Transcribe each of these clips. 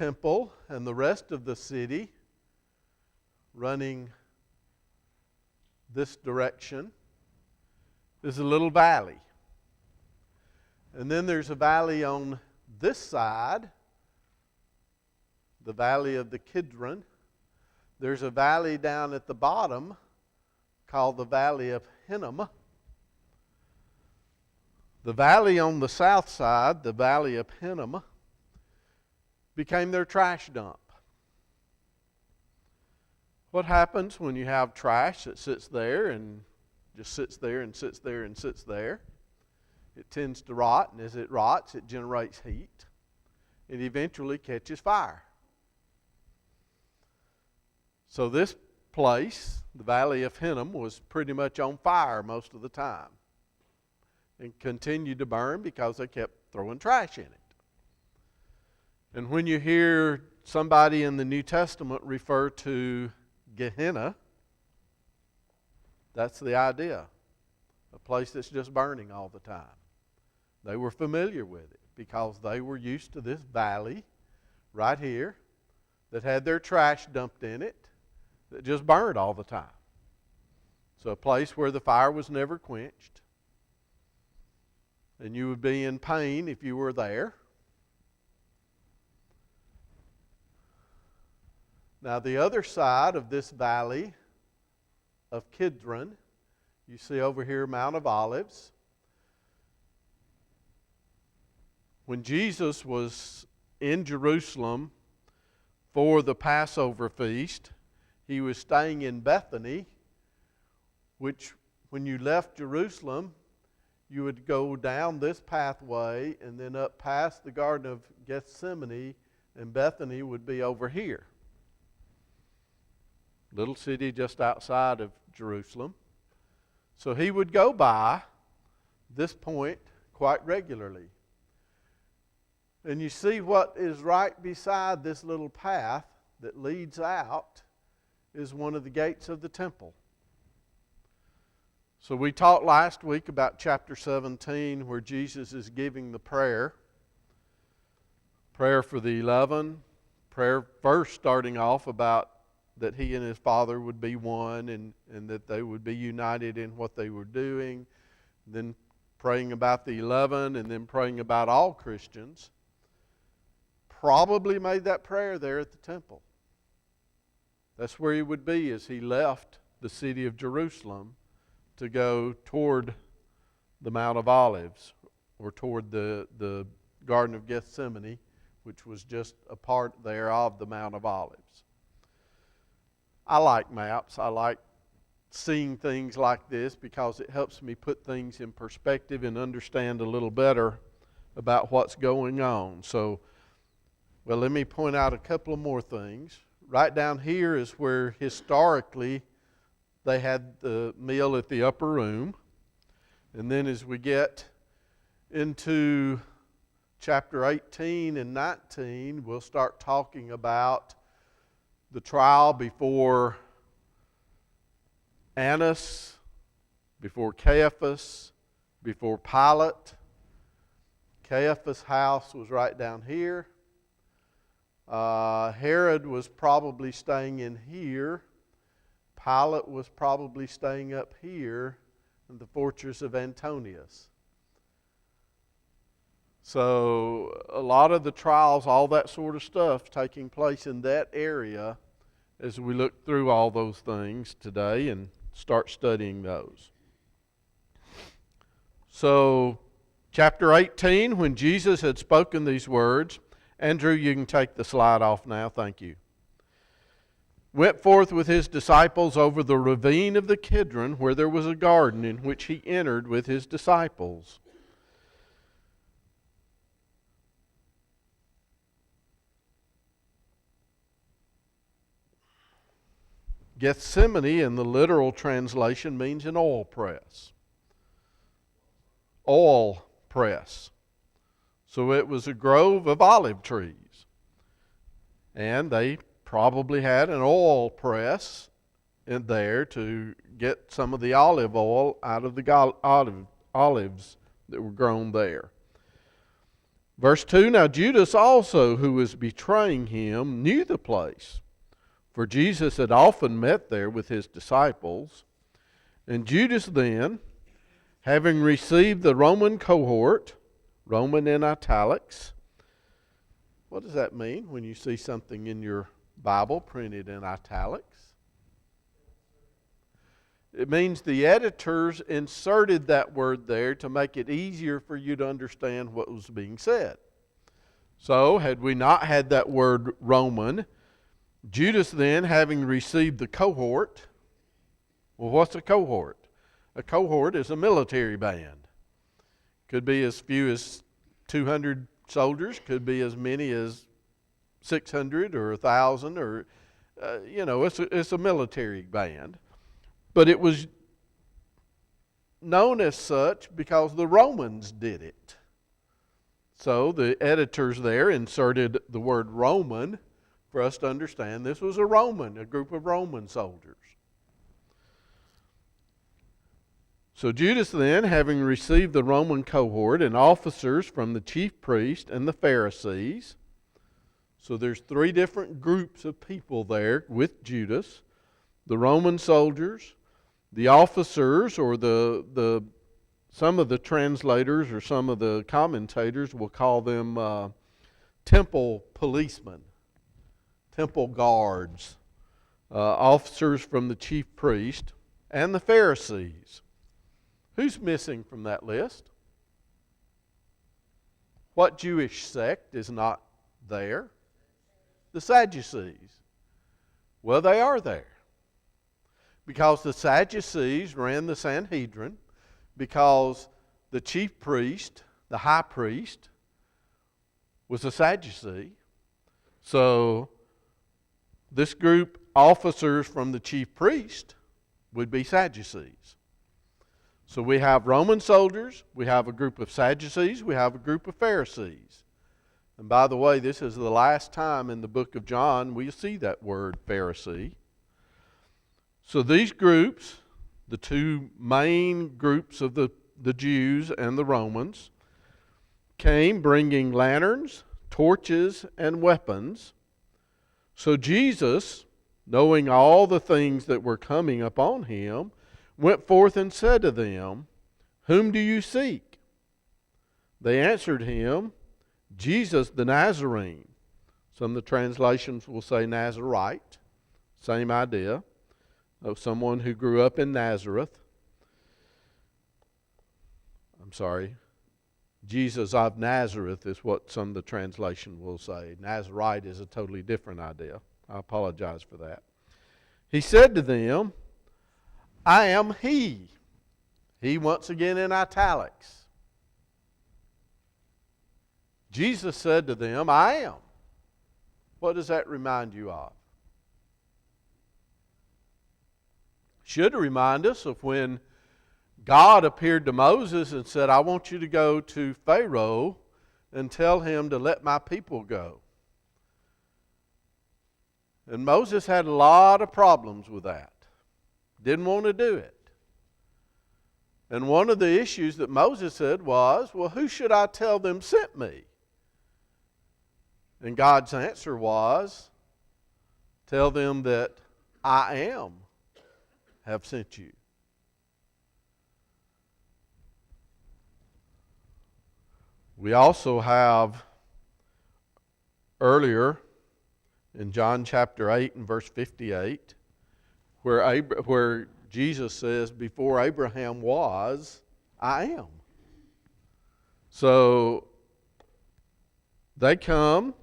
temple and the rest of the city, running this direction, is a little valley. And then there's a valley on this side, the valley of the Kidron. There's a valley down at the bottom called the Valley of Hinnom. The valley on the south side, the Valley of Hinnom, became their trash dump. What happens when you have trash that sits there and just sits there and sits there and sits there? It tends to rot, and as it rots, it generates heat. It eventually catches fire. So this place, the Valley of Hinnom, was pretty much on fire most of the time and continued to burn because they kept throwing trash in it. And when you hear somebody in the New Testament refer to Gehenna, that's the idea. A place that's just burning all the time. They were familiar with it because they were used to this valley right here that had their trash dumped in it that just burned all the time. So a place where the fire was never quenched. And you would be in pain if you were there. Now the other side of this valley of Kidron, you see over here Mount of Olives. When Jesus was in Jerusalem for the Passover feast, he was staying in Bethany, which when you left Jerusalem, you would go down this pathway and then up past the Garden of Gethsemane, and Bethany would be over here. Little city just outside of Jerusalem. So he would go by this point quite regularly. And you see what is right beside this little path that leads out is one of the gates of the temple. So we talked last week about chapter 17 where Jesus is giving the prayer. Prayer for the 11. Prayer first starting off about that he and his Father would be one and that they would be united in what they were doing. Then praying about the 11 and then praying about all Christians. Probably made that prayer there at the temple. That's where he would be as he left the city of Jerusalem to go toward the Mount of Olives or toward the Garden of Gethsemane, which was just a part there of the Mount of Olives. I like maps. I like seeing things like this because it helps me put things in perspective and understand a little better about what's going on. So, well, let me point out a couple of more things. Right down here is where historically they had the meal at the upper room. And then as we get into chapter 18 and 19, we'll start talking about the trial before Annas, before Caiaphas, before Pilate. Caiaphas' house was right down here. Herod was probably staying in here. Pilate was probably staying up here in the fortress of Antonius. So a lot of the trials, all that sort of stuff taking place in that area as we look through all those things today and start studying those. So chapter 18, when Jesus had spoken these words, Andrew, you can take the slide off now. Thank you. Went forth with his disciples over the ravine of the Kidron, where there was a garden in which he entered with his disciples. Gethsemane in the literal translation means an oil press. Oil press. So it was a grove of olive trees. And they probably had an oil press in there to get some of the olive oil out of the olives that were grown there. Verse 2, now Judas also, who was betraying him, knew the place, for Jesus had often met there with his disciples. And Judas then, having received the Roman cohort, Roman in italics. What does that mean when you see something in your Bible printed in italics? It means the editors inserted that word there to make it easier for you to understand what was being said. So, had we not had that word Roman, Judas then, having received the cohort, well, what's a cohort? A cohort is a military band. Could be as few as 200 soldiers, could be as many as 600 or 1,000, or, it's a military band. But it was known as such because the Romans did it. So the editors there inserted the word Roman for us to understand this was a group of Roman soldiers. So Judas then, having received the Roman cohort and officers from the chief priest and the Pharisees, so there's 3 different groups of people there with Judas: the Roman soldiers, the officers, or some of the translators or some of the commentators will call them temple policemen, temple guards, officers from the chief priest, and the Pharisees. Who's missing from that list? What Jewish sect is not there? The Sadducees. Well, they are there, because the Sadducees ran the Sanhedrin, because the chief priest, the high priest, was a Sadducee. So this group, officers from the chief priest, would be Sadducees. So we have Roman soldiers, we have a group of Sadducees, we have a group of Pharisees. And by the way, this is the last time in the book of John we see that word Pharisee. So these groups, the 2 main groups of the Jews and the Romans, came bringing lanterns, torches, and weapons. So Jesus, knowing all the things that were coming upon him, went forth and said to them, "Whom do you seek?" They answered him, "Jesus the Nazarene." Some of the translations will say Nazarite. Same idea. Of someone who grew up in Nazareth. Jesus of Nazareth is what some of the translation will say. Nazarite is a totally different idea. I apologize for that. He said to them, "I am he." He, once again, in italics. Jesus said to them, "I am." What does that remind you of? Should remind us of when God appeared to Moses and said, "I want you to go to Pharaoh and tell him to let my people go." And Moses had a lot of problems with that. Didn't want to do it. And one of the issues that Moses said was, well, who should I tell them sent me? And God's answer was, tell them that I am have sent you. We also have earlier in John chapter 8 and verse 58 where Jesus says, "Before Abraham was, I am." So they come.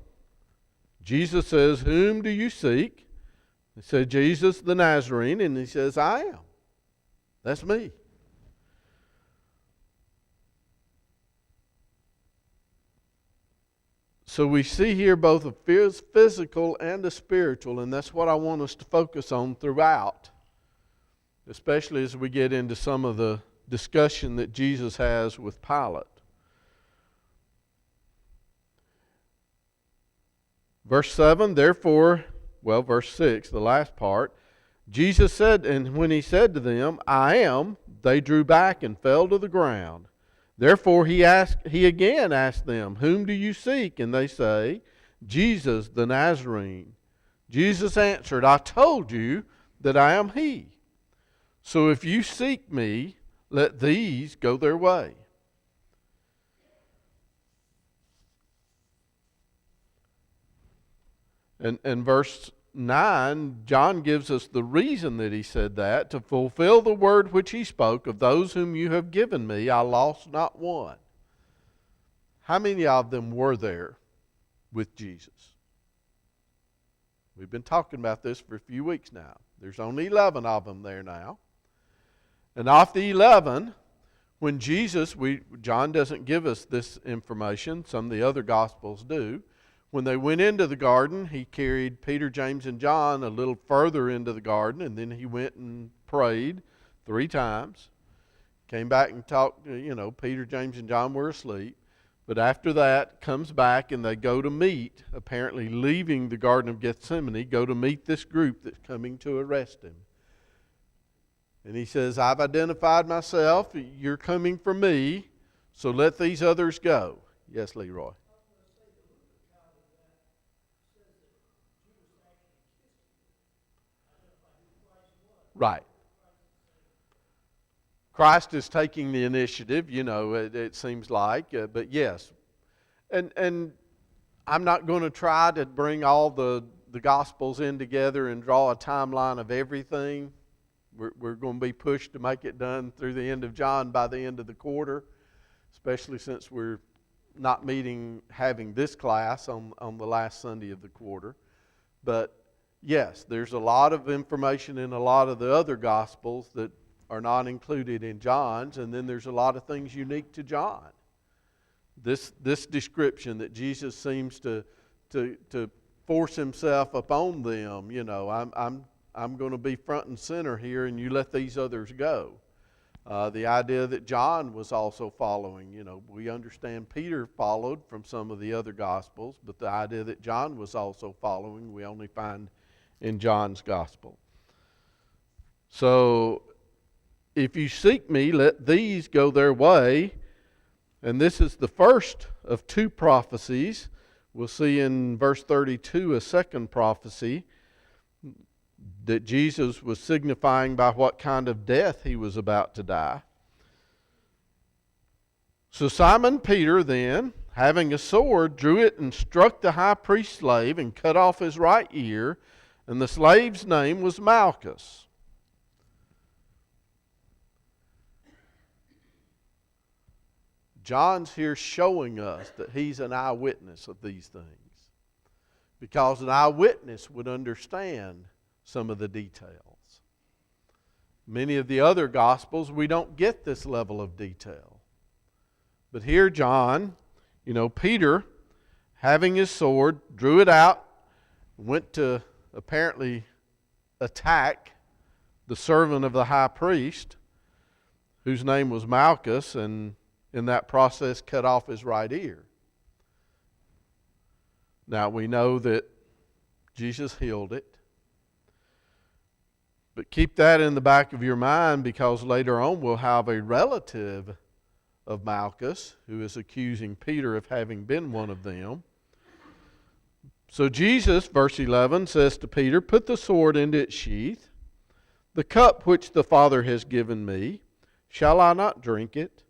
Jesus says, "Whom do you seek?" They say, "Jesus the Nazarene," and he says, "I am." That's me. So we see here both a physical and a spiritual, and that's what I want us to focus on throughout, especially as we get into some of the discussion that Jesus has with Pilate. Verse 7, verse 6, the last part, Jesus said, and when he said to them, "I am," they drew back and fell to the ground. Therefore he again asked them, Whom do you seek? And they say, Jesus the Nazarene. Jesus answered, I told you that I am he. So if you seek me, let these go their way. And verse 9, John gives us the reason that he said that. To fulfill the word which he spoke, of those whom you have given me, I lost not one. How many of them were there with Jesus? We've been talking about this for a few weeks now. There's only 11 of them there now. And of the 11, when Jesus, John doesn't give us this information, some of the other Gospels do. When they went into the garden, he carried Peter, James, and John a little further into the garden, and then he went and prayed 3 times. Came back and talked, Peter, James, and John were asleep. But after that, comes back and they go to meet, apparently leaving the Garden of Gethsemane, go to meet this group that's coming to arrest him. And he says, I've identified myself, you're coming for me, so let these others go. Yes, Leroy. Right. Christ is taking the initiative, it seems like, but yes. And I'm not going to try to bring all the Gospels in together and draw a timeline of everything. We're going to be pushed to make it done through the end of John by the end of the quarter, especially since we're not having this class on the last Sunday of the quarter. But yes, there's a lot of information in a lot of the other Gospels that are not included in John's, and then there's a lot of things unique to John. This description that Jesus seems to force himself upon them, I'm going to be front and center here, and you let these others go. The idea that John was also following, we understand Peter followed from some of the other Gospels, but the idea that John was also following, we only find in John's Gospel. So, if you seek me, let these go their way. And this is the first of 2 prophecies. We'll see in verse 32 a second prophecy that Jesus was signifying by what kind of death he was about to die. So Simon Peter then, having a sword, drew it and struck the high priest's slave and cut off his right ear, and the slave's name was Malchus. John's here showing us that he's an eyewitness of these things, because an eyewitness would understand some of the details. Many of the other Gospels, we don't get this level of detail. But here John, Peter, having his sword, drew it out, went to apparently attack the servant of the high priest, whose name was Malchus, and in that process cut off his right ear. Now we know that Jesus healed it. But keep that in the back of your mind, because later on we'll have a relative of Malchus who is accusing Peter of having been one of them. So Jesus, verse 11, says to Peter, put the sword into its sheath. The cup which the Father has given me, shall I not drink it?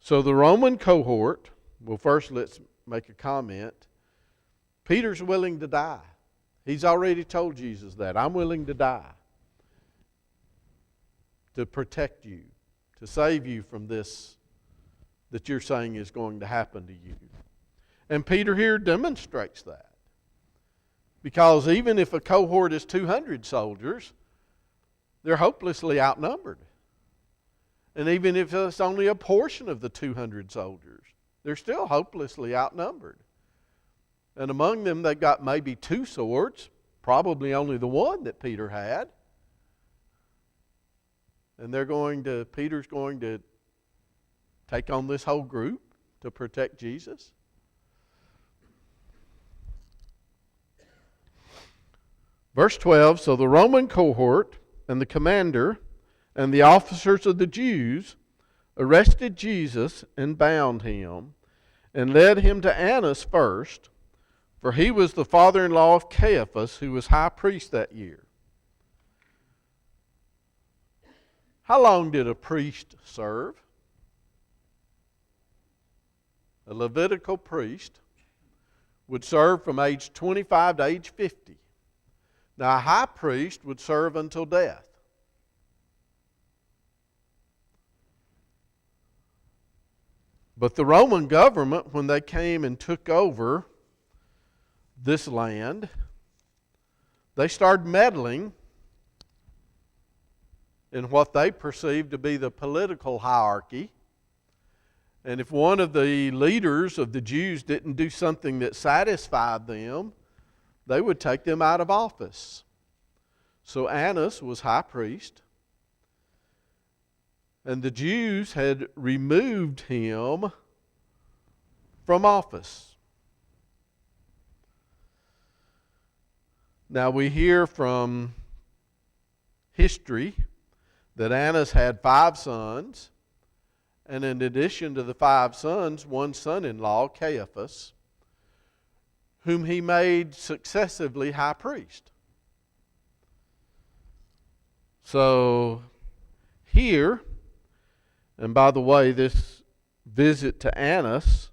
So the Roman cohort, well, first let's make a comment. Peter's willing to die. He's already told Jesus that. I'm willing to die to protect you, to save you from this that you're saying is going to happen to you. And Peter here demonstrates that. Because even if a cohort is 200 soldiers, they're hopelessly outnumbered. And even if it's only a portion of the 200 soldiers, they're still hopelessly outnumbered. And among them, they've got maybe 2 swords, probably only the one that Peter had. And Peter's going to take on this whole group to protect Jesus. Verse 12, so the Roman cohort and the commander and the officers of the Jews arrested Jesus and bound him, and led him to Annas first, for he was the father-in-law of Caiaphas, who was high priest that year. How long did a priest serve? A Levitical priest would serve from age 25 to age 50. Now, a high priest would serve until death. But the Roman government, when they came and took over this land, they started meddling in what they perceived to be the political hierarchy. And if one of the leaders of the Jews didn't do something that satisfied them, they would take them out of office. So Annas was high priest, and the Jews had removed him from office. Now we hear from history that Annas had 5 sons, and in addition to the 5 sons, one son-in-law, Caiaphas, whom he made successively high priest. So here, and by the way, this visit to Annas,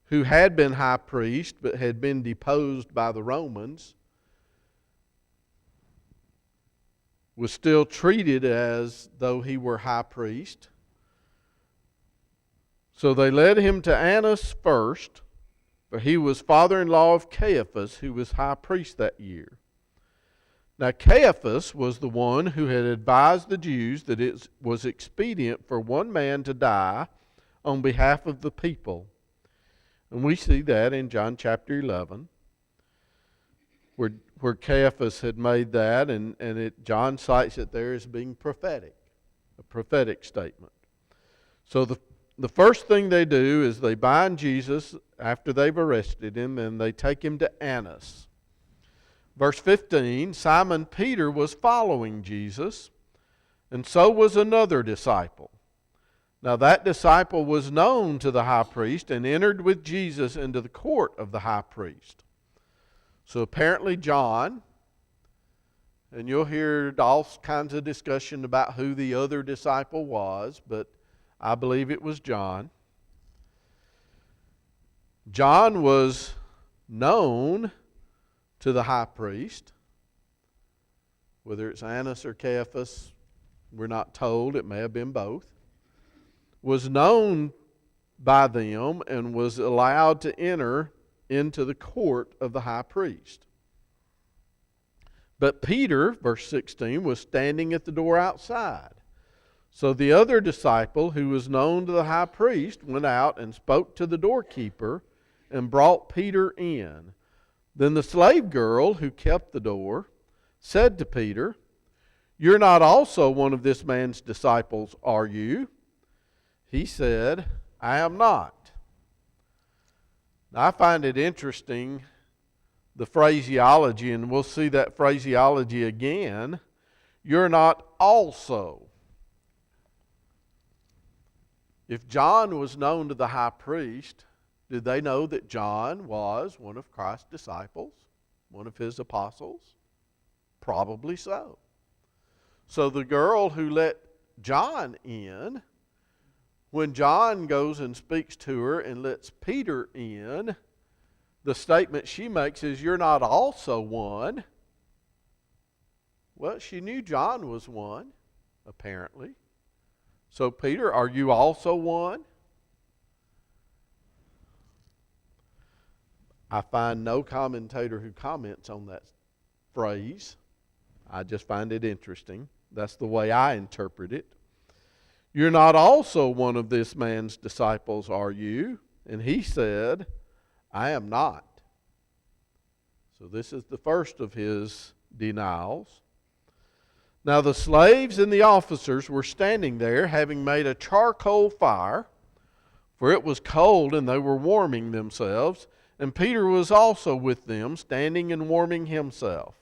who had been high priest but had been deposed by the Romans, was still treated as though he were high priest. So they led him to Annas first, for he was father-in-law of Caiaphas, who was high priest that year. Now Caiaphas was the one who had advised the Jews that it was expedient for one man to die on behalf of the people. And we see that in John chapter 11, where Caiaphas had made that, and John cites it there as being prophetic, a prophetic statement. So the first thing they do is they bind Jesus after they've arrested him, and they take him to Annas. Verse 15, Simon Peter was following Jesus, and so was another disciple. Now that disciple was known to the high priest and entered with Jesus into the court of the high priest. So apparently John, and you'll hear all kinds of discussion about who the other disciple was, but I believe it was John. John was known to the high priest. Whether it's Annas or Caiaphas, we're not told. It may have been both. Was known by them and was allowed to enter into the court of the high priest. But Peter, verse 16, was standing at the door outside. So the other disciple, who was known to the high priest, went out and spoke to the doorkeeper and brought Peter in. Then the slave girl who kept the door said to Peter, "You're not also one of this man's disciples, are you?" He said, "I am not." Now, I find it interesting, the phraseology, and we'll see that phraseology again. You're not also. If John was known to the high priest, did they know that John was one of Christ's disciples, one of his apostles? Probably so. So the girl who let John in, when John goes and speaks to her and lets Peter in, the statement she makes is, "You're not also one." Well, she knew John was one, apparently. So, Peter, are you also one? I find no commentator who comments on that phrase. I just find it interesting. That's the way I interpret it. You're not also one of this man's disciples, are you? And he said, I am not. So this is the first of his denials. Now the slaves and the officers were standing there, having made a charcoal fire, for it was cold and they were warming themselves. And Peter was also with them, standing and warming himself.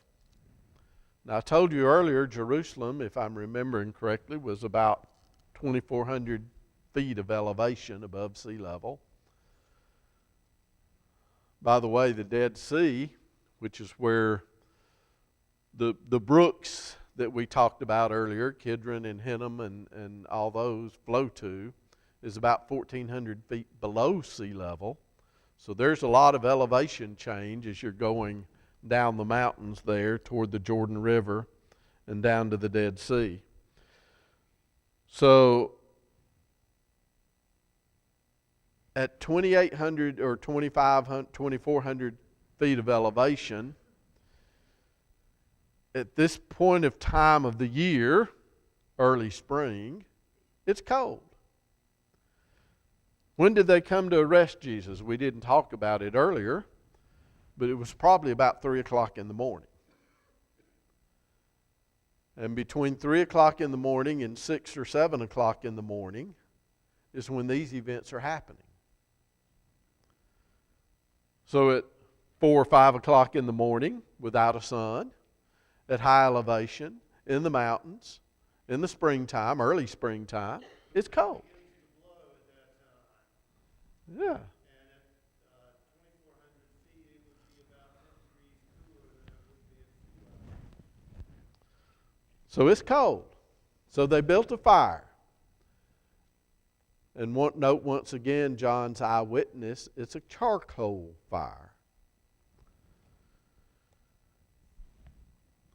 Now I told you earlier, Jerusalem, if I'm remembering correctly, was about 2,400 feet of elevation above sea level. By the way, the Dead Sea, which is where the brooks that we talked about earlier, Kidron and Hinnom and all those flow to, is about 1,400 feet below sea level. So there's a lot of elevation change as you're going down the mountains there toward the Jordan River and down to the Dead Sea. So at 2,800 or 2,500, 2,400 feet of elevation, at this point of time of the year, early spring, it's cold. When did they come to arrest Jesus? We didn't talk about it earlier, but it was probably about 3 o'clock in the morning. And between 3 o'clock in the morning and 6 or 7 o'clock in the morning is when these events are happening. So at 4 or 5 o'clock in the morning, without a sun, at high elevation, in the mountains, in the springtime, early springtime, it's cold. Yeah. And at 2,400 feet, it would be about 10 degrees cooler than it would be at sea level. So it's cold. So they built a fire. And note once again, John's eyewitness, it's a charcoal fire.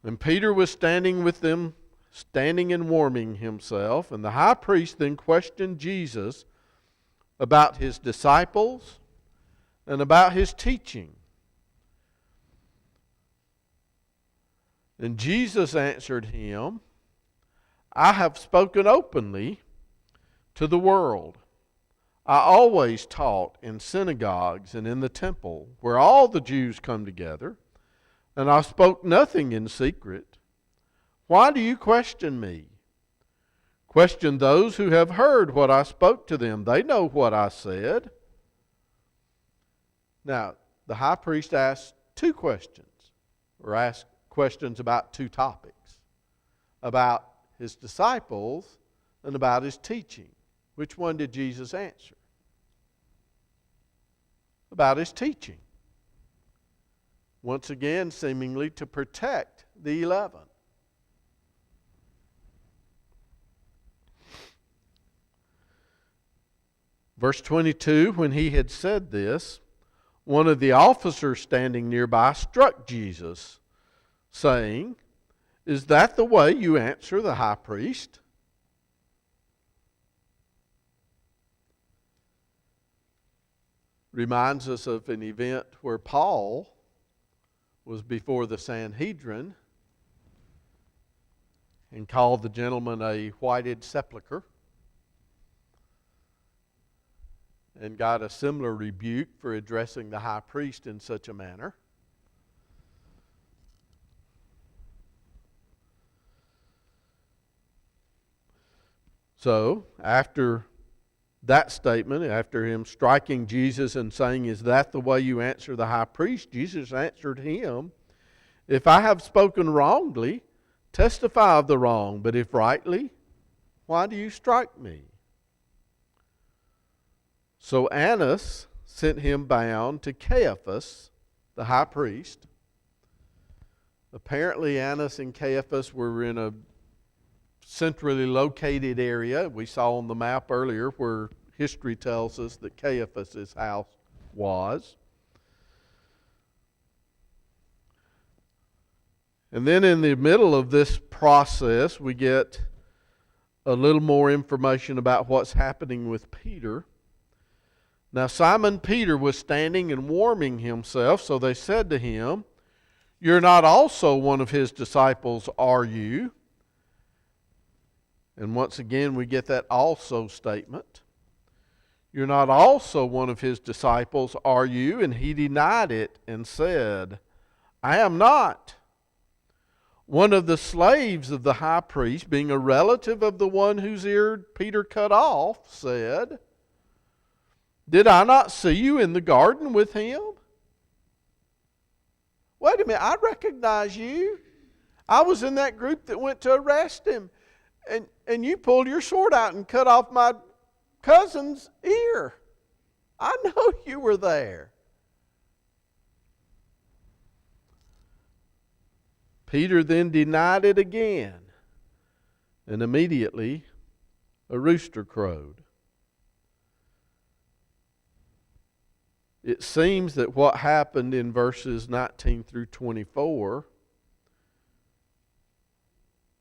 And Peter was standing with them, standing and warming himself. And the high priest then questioned Jesus about his disciples and about his teaching. And Jesus answered him, I have spoken openly to the world. I always taught in synagogues and in the temple, where all the Jews come together, and I spoke nothing in secret. Why do you question me? Question those who have heard what I spoke to them. They know what I said. Now, the high priest asked two questions, or asked questions about two topics, about his disciples and about his teaching. Which one did Jesus answer? About his teaching. Once again, seemingly to protect the 11. Verse 22, when he had said this, one of the officers standing nearby struck Jesus, saying, Is that the way you answer the high priest? Reminds us of an event where Paul was before the Sanhedrin and called the gentleman a whited sepulchre, and got a similar rebuke for addressing the high priest in such a manner. So, after that statement, after him striking Jesus and saying, Is that the way you answer the high priest? Jesus answered him, If I have spoken wrongly, testify of the wrong, but if rightly, why do you strike me? So Annas sent him bound to Caiaphas, the high priest. Apparently Annas and Caiaphas were in a centrally located area. We saw on the map earlier where history tells us that Caiaphas' house was. And then in the middle of this process, we get a little more information about what's happening with Peter. Now Simon Peter was standing and warming himself, so they said to him, You're not also one of his disciples, are you? And once again we get that also statement. You're not also one of his disciples, are you? And he denied it and said, I am not. One of the slaves of the high priest, being a relative of the one whose ear Peter cut off, said, Did I not see you in the garden with him? Wait a minute, I recognize you. I was in that group that went to arrest him. And you pulled your sword out and cut off my cousin's ear. I know you were there. Peter then denied it again, and immediately a rooster crowed. It seems that what happened in verses 19 through 24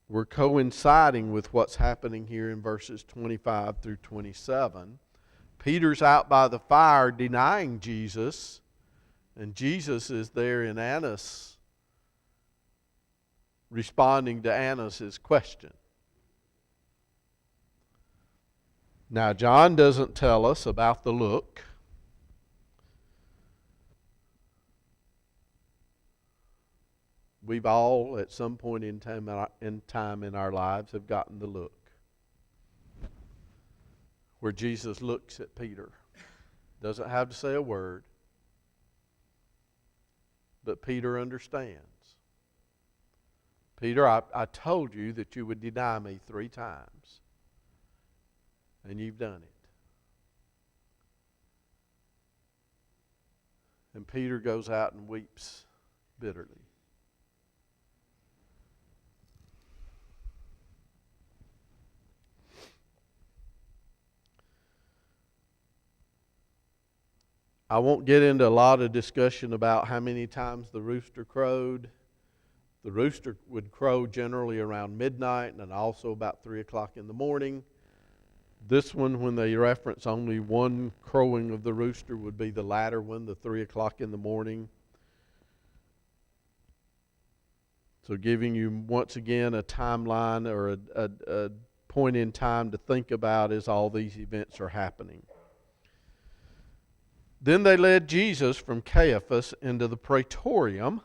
were coinciding with what's happening here in verses 25 through 27. Peter's out by the fire denying Jesus, and Jesus is there in Annas responding to Annas' question. Now, John doesn't tell us about the look. We've all, at some point in time in our lives, have gotten the look where Jesus looks at Peter. Doesn't have to say a word, but Peter understands. Peter, I told you that you would deny me 3 times, and you've done it. And Peter goes out and weeps bitterly. I won't get into a lot of discussion about how many times the rooster crowed. The rooster would crow generally around midnight and also about 3 o'clock in the morning. This one, when they reference only one crowing of the rooster, would be the latter one, the 3 o'clock in the morning. So giving you once again a timeline or a point in time to think about as all these events are happening. Then they led Jesus from Caiaphas into the praetorium.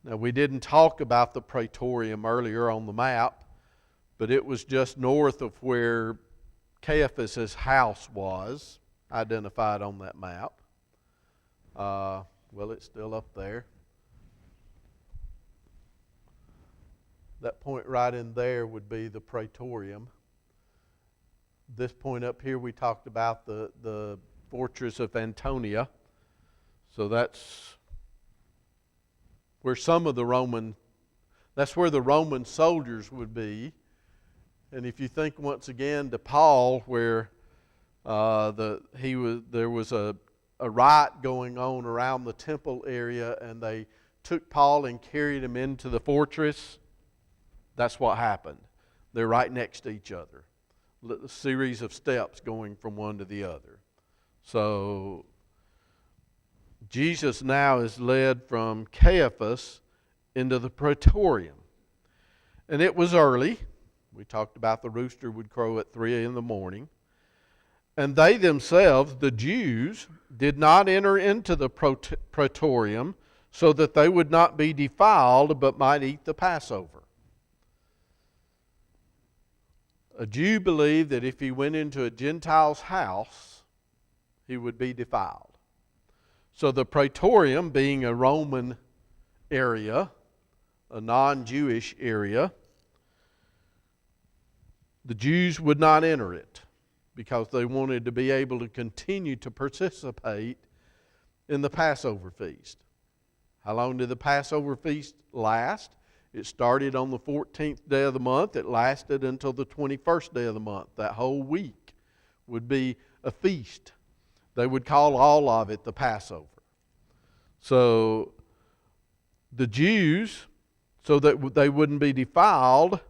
Now, we didn't talk about the praetorium earlier on the map, but it was just north of where Caiaphas' house was, identified on that map. Well, it's still up there. That point right in there would be the praetorium. This point up here, we talked about the fortress of Antonia. So that's where that's where the Roman soldiers would be. And if you think once again to Paul, where there was a riot going on around the temple area, and they took Paul and carried him into the fortress. That's what happened. They're right next to each other. A series of steps going from one to the other. So Jesus now is led from Caiaphas into the praetorium. And it was early. We talked about the rooster would crow at 3 in the morning. And they themselves, the Jews, did not enter into the praetorium so that they would not be defiled but might eat the Passover. A Jew believed that if he went into a Gentile's house, he would be defiled. So the praetorium, being a Roman area, a non-Jewish area, the Jews would not enter it because they wanted to be able to continue to participate in the Passover feast. How long did the Passover feast last? It started on the 14th day of the month. It lasted until the 21st day of the month. That whole week would be a feast. They would call all of it the Passover. So the Jews, so that they wouldn't be defiled,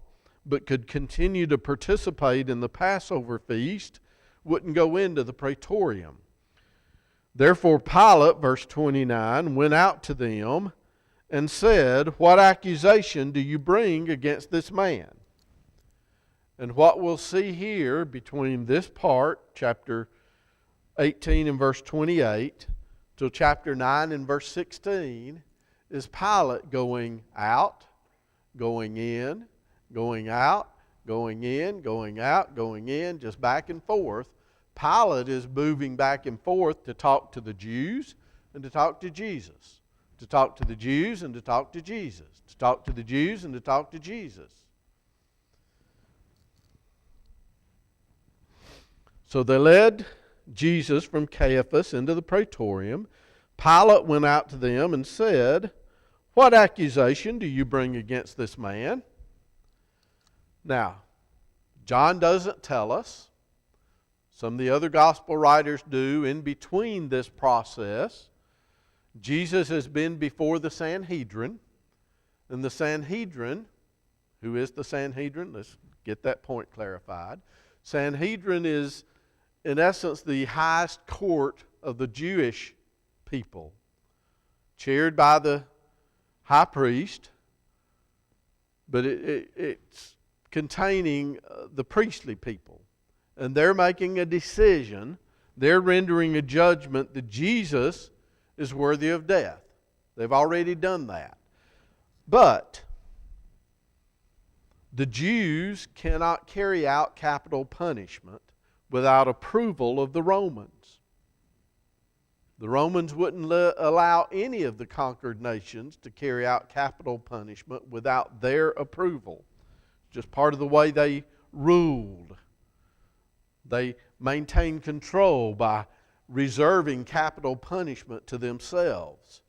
but could continue to participate in the Passover feast, wouldn't go into the praetorium. Therefore Pilate, verse 29, went out to them and said, "What accusation do you bring against this man?" And what we'll see here between this part, chapter 18 and verse 28, till chapter 9 and verse 16, is Pilate going out, going in, going out, going in, going out, going in, just back and forth. Pilate is moving back and forth to talk to the Jews and to talk to Jesus. To talk to the Jews and to talk to Jesus. To talk to the Jews and to talk to Jesus. So they led Jesus from Caiaphas into the praetorium. Pilate went out to them and said, "What accusation do you bring against this man?" Now, John doesn't tell us. Some of the other gospel writers do in between this process. Jesus has been before the Sanhedrin. And the Sanhedrin, who is the Sanhedrin? Let's get that point clarified. Sanhedrin is, in essence, the highest court of the Jewish people, chaired by the high priest, but it's containing the priestly people. And they're making a decision. They're rendering a judgment that Jesus is worthy of death. They've already done that. But the Jews cannot carry out capital punishment without approval of the Romans. The Romans wouldn't allow any of the conquered nations to carry out capital punishment without their approval. Just part of the way they ruled. They maintained control by reserving capital punishment to themselves.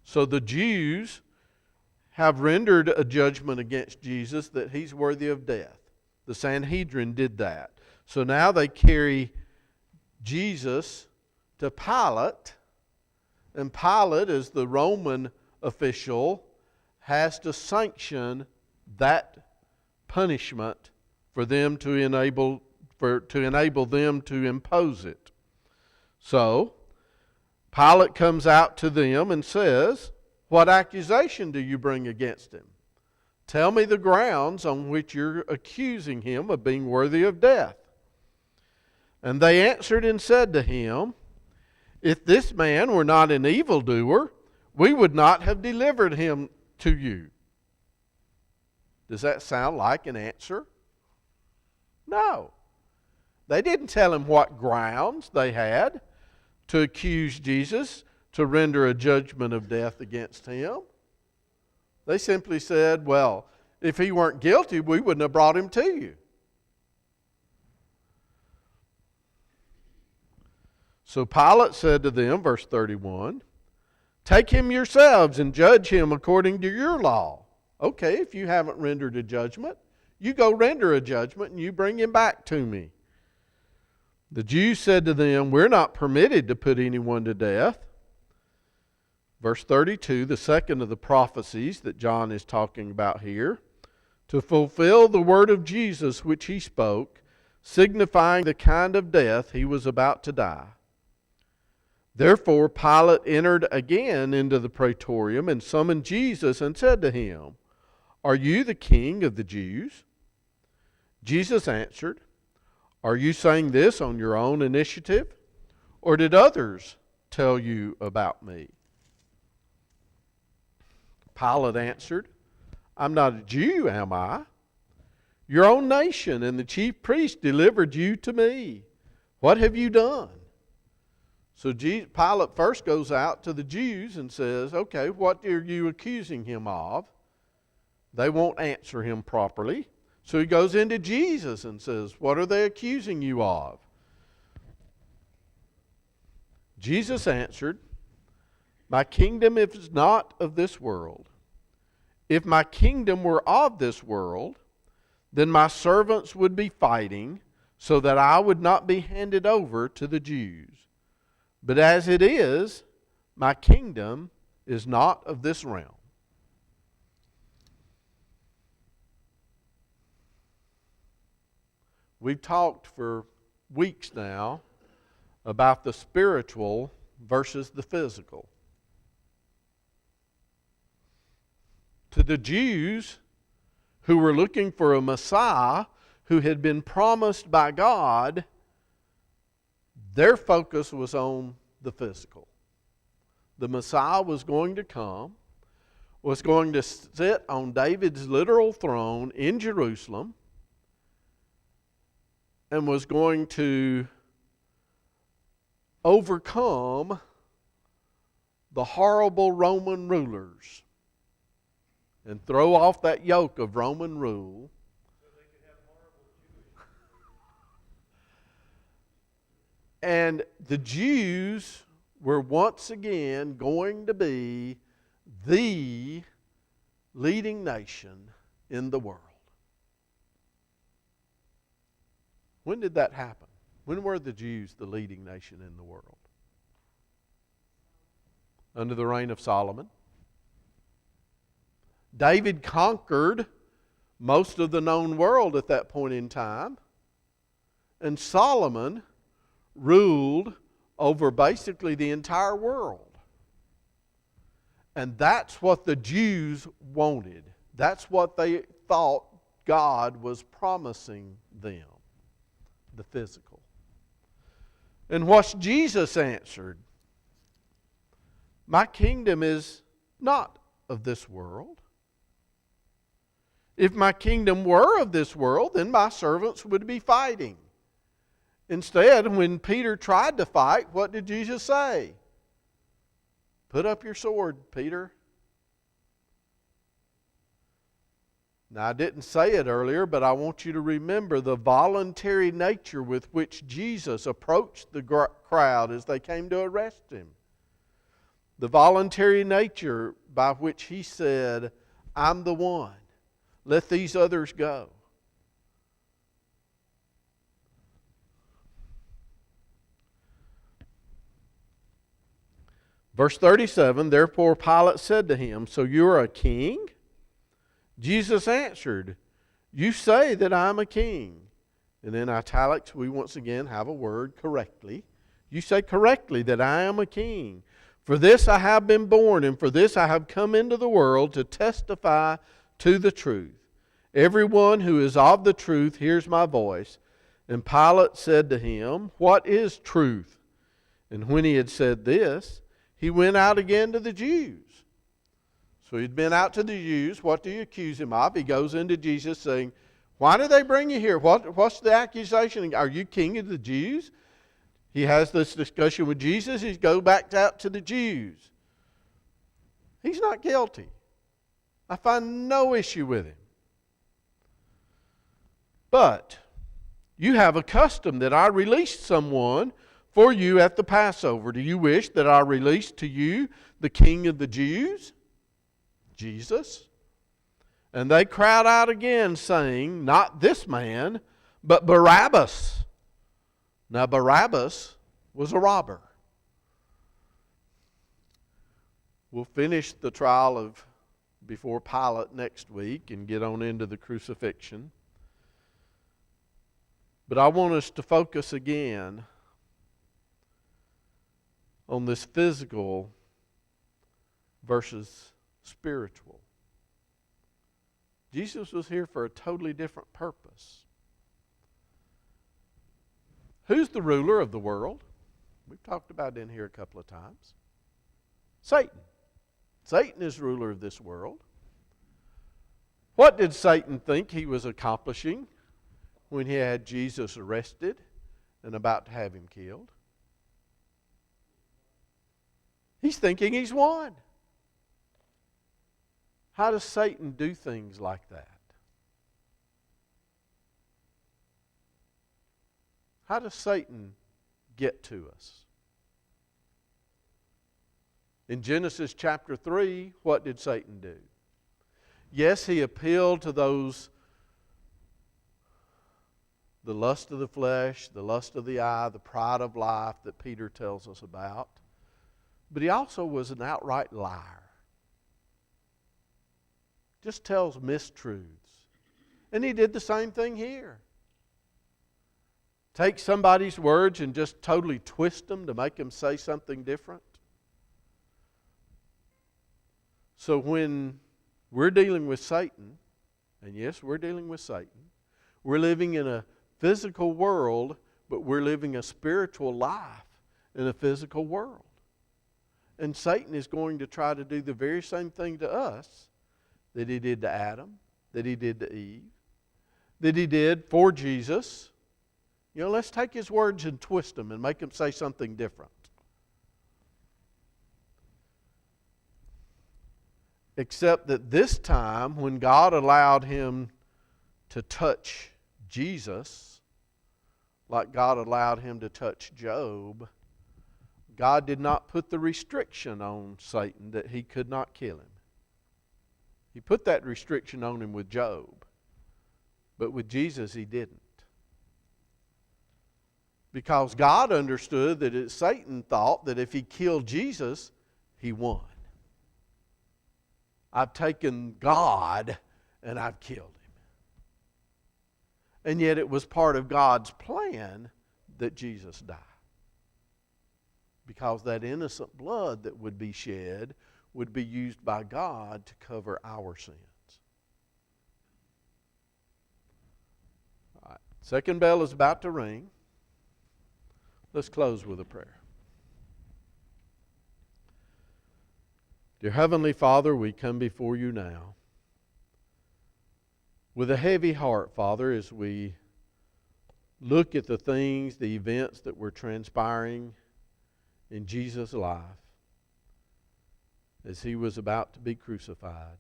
So the Jews have rendered a judgment against Jesus that he's worthy of death. The Sanhedrin did that. So now they carry Jesus to Pilate, and Pilate, as the Roman official, has to sanction that punishment for them to enable them to impose it. So Pilate comes out to them and says, "What accusation do you bring against him? Tell me the grounds on which you're accusing him of being worthy of death." And they answered and said to him, "If this man were not an evildoer, we would not have delivered him to you." Does that sound like an answer? No. They didn't tell him what grounds they had to accuse Jesus, to render a judgment of death against him. They simply said, "Well, if he weren't guilty, we wouldn't have brought him to you." So Pilate said to them, verse 31, "Take him yourselves and judge him according to your law." Okay, if you haven't rendered a judgment, you go render a judgment and you bring him back to me. The Jews said to them, "We're not permitted to put anyone to death." Verse 32, the second of the prophecies that John is talking about here, to fulfill the word of Jesus which he spoke, signifying the kind of death he was about to die. Therefore Pilate entered again into the praetorium and summoned Jesus and said to him, "Are you the king of the Jews?" Jesus answered, "Are you saying this on your own initiative, or did others tell you about me?" Pilate answered, "I'm not a Jew, am I? Your own nation and the chief priests delivered you to me. What have you done?" So Pilate first goes out to the Jews and says, "Okay, what are you accusing him of?" They won't answer him properly. So he goes into Jesus and says, "What are they accusing you of?" Jesus answered, "My kingdom is not of this world. If my kingdom were of this world, then my servants would be fighting so that I would not be handed over to the Jews. But as it is, my kingdom is not of this realm." We've talked for weeks now about the spiritual versus the physical. To the Jews who were looking for a Messiah who had been promised by God, their focus was on the physical. The Messiah was going to come, was going to sit on David's literal throne in Jerusalem, and was going to overcome the horrible Roman rulers and throw off that yoke of Roman rule. So they could have horrible Jewish. And the Jews were once again going to be the leading nation in the world. When did that happen? When were the Jews the leading nation in the world? Under the reign of Solomon. David conquered most of the known world at that point in time. And Solomon ruled over basically the entire world. And that's what the Jews wanted. That's what they thought God was promising them, the physical. And what's Jesus answered? My kingdom is not of this world. If my kingdom were of this world, then my servants would be fighting. Instead, when Peter tried to fight, what did Jesus say? Put up your sword, Peter. Now, I didn't say it earlier, but I want you to remember the voluntary nature with which Jesus approached the crowd as they came to arrest him. The voluntary nature by which he said, I'm the one. Let these others go. Verse 37, therefore Pilate said to him, so you are a king? Jesus answered, you say that I am a king. And in italics, we once again have a word, correctly. You say correctly that I am a king. For this I have been born, and for this I have come into the world to testify to the truth. Everyone who is of the truth hears my voice. And Pilate said to him, what is truth? And when he had said this, he went out again to the Jews. So he'd been out to the Jews. What do you accuse him of? He goes into Jesus saying, why did they bring you here? What's the accusation? Are you king of the Jews? He has this discussion with Jesus. He goes back out to the Jews. He's not guilty. I find no issue with him. But you have a custom that I released someone for you at the Passover. Do you wish that I release to you the King of the Jews? Jesus. And they cried out again, saying, not this man, but Barabbas. Now Barabbas was a robber. We'll finish the trial before Pilate next week and get on into the crucifixion. But I want us to focus again on this physical versus spiritual. Jesus was here for a totally different purpose. Who's the ruler of the world? We've talked about it in here a couple of times. Satan. Satan is ruler of this world. What did Satan think he was accomplishing when he had Jesus arrested and about to have him killed? He's thinking he's won. How does Satan do things like that? How does Satan get to us? In Genesis chapter 3, what did Satan do? Yes, he appealed to those, the lust of the flesh, the lust of the eye, the pride of life that Peter tells us about. But he also was an outright liar. Just tells mistruths. And he did the same thing here. Take somebody's words and just totally twist them to make them say something different. So when we're dealing with Satan, and yes, we're dealing with Satan, we're living in a physical world, but we're living a spiritual life in a physical world. And Satan is going to try to do the very same thing to us that he did to Adam, that he did to Eve, that he did for Jesus. You know, let's take his words and twist them and make them say something different. Except that this time, when God allowed him to touch Jesus, like God allowed him to touch Job, God did not put the restriction on Satan that he could not kill him. He put that restriction on him with Job, but with Jesus he didn't. Because God understood that Satan thought that if he killed Jesus, he won. I've taken God and I've killed him. And yet it was part of God's plan that Jesus die. Because that innocent blood that would be shed would be used by God to cover our sins. All right. Second bell is about to ring. Let's close with a prayer. Dear Heavenly Father, we come before you now with a heavy heart, Father, as we look at the things, the events that were transpiring in Jesus' life as he was about to be crucified.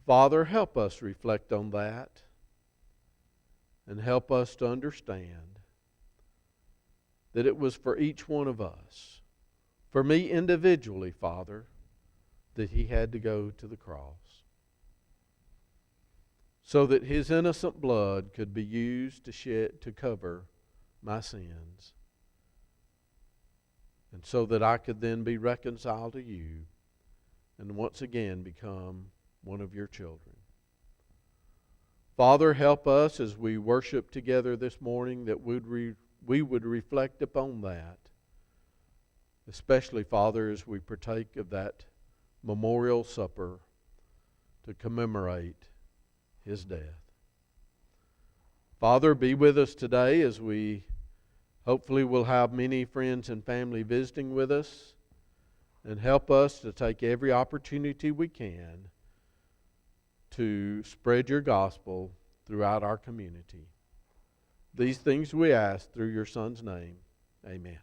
Father, help us reflect on that and help us to understand that it was for each one of us, for me individually, Father, that he had to go to the cross, so that his innocent blood could be used to cover my sins, and so that I could then be reconciled to you and once again become one of your children. Father, help us as we worship together this morning that we would reflect upon that, especially, Father, as we partake of that memorial supper to commemorate his death. Father, be with us today as we hopefully will have many friends and family visiting with us, and help us to take every opportunity we can to spread your gospel throughout our community. These things we ask through your Son's name. Amen.